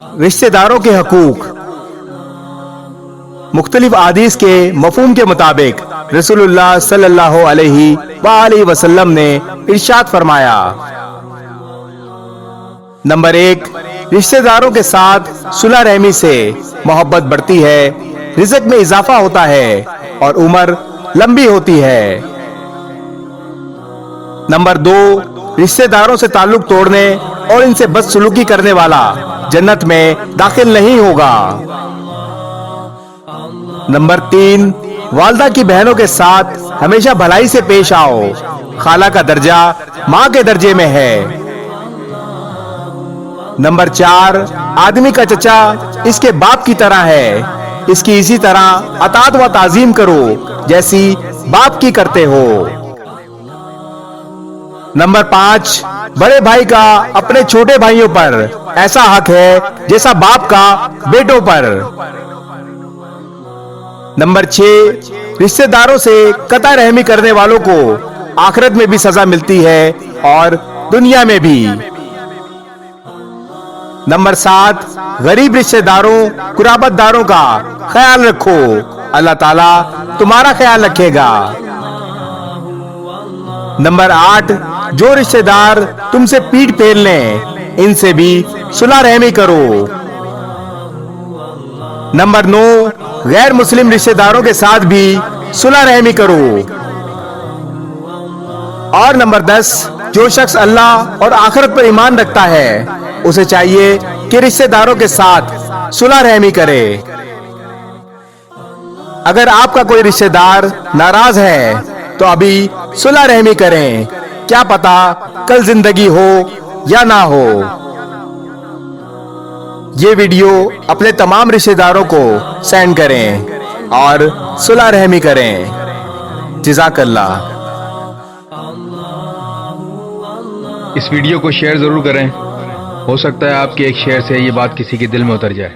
رشتہ داروں کے حقوق۔ مختلف احادیث کے مفہوم کے مطابق رسول اللہ صلی اللہ علیہ وآلہ وسلم نے ارشاد فرمایا: نمبر 1، رشتہ داروں کے ساتھ صلح رحمی سے محبت بڑھتی ہے، رزق میں اضافہ ہوتا ہے اور عمر لمبی ہوتی ہے۔ نمبر 2، رشتہ داروں سے تعلق توڑنے اور ان سے بدسلوکی کرنے والا جنت میں داخل نہیں ہوگا۔ نمبر 3، والدہ کی بہنوں کے ساتھ ہمیشہ بھلائی سے پیش آؤ، خالہ کا درجہ ماں کے درجے میں ہے۔ نمبر 4، آدمی کا چچا اس کے باپ کی طرح ہے، اس کی اسی طرح اطاعت و تعظیم کرو جیسی باپ کی کرتے ہو۔ نمبر 5، بڑے بھائی کا اپنے چھوٹے بھائیوں پر ایسا حق ہے جیسا باپ کا بیٹوں پر۔ نمبر 6، رشتہ داروں سے قطع رحمی کرنے والوں کو آخرت میں بھی سزا ملتی ہے اور دنیا میں بھی۔ نمبر 7، غریب رشتہ داروں قرابت داروں کا خیال رکھو، اللہ تعالیٰ تمہارا خیال رکھے گا۔ نمبر 8، جو رشتہ دار تم سے پیٹھ پھیر لیں ان سے بھی صلح رحمی کرو۔ نمبر 9، غیر مسلم رشتہ داروں کے ساتھ بھی صلح رحمی کرو۔ اور نمبر 10، جو شخص اللہ اور آخرت پر ایمان رکھتا ہے اسے چاہیے کہ رشتہ داروں کے ساتھ صلح رحمی کرے۔ اگر آپ کا کوئی رشتہ دار ناراض ہے تو ابھی صلح رحمی کریں، کیا پتا کل زندگی ہو یا نہ ہو۔ یہ ویڈیو اپنے تمام رشتہ داروں کو سینڈ کریں اور صلح رحمی کریں۔ جزاک اللہ۔ اس ویڈیو کو شیئر ضرور کریں، ہو سکتا ہے آپ کے ایک شیئر سے یہ بات کسی کے دل میں اتر جائے۔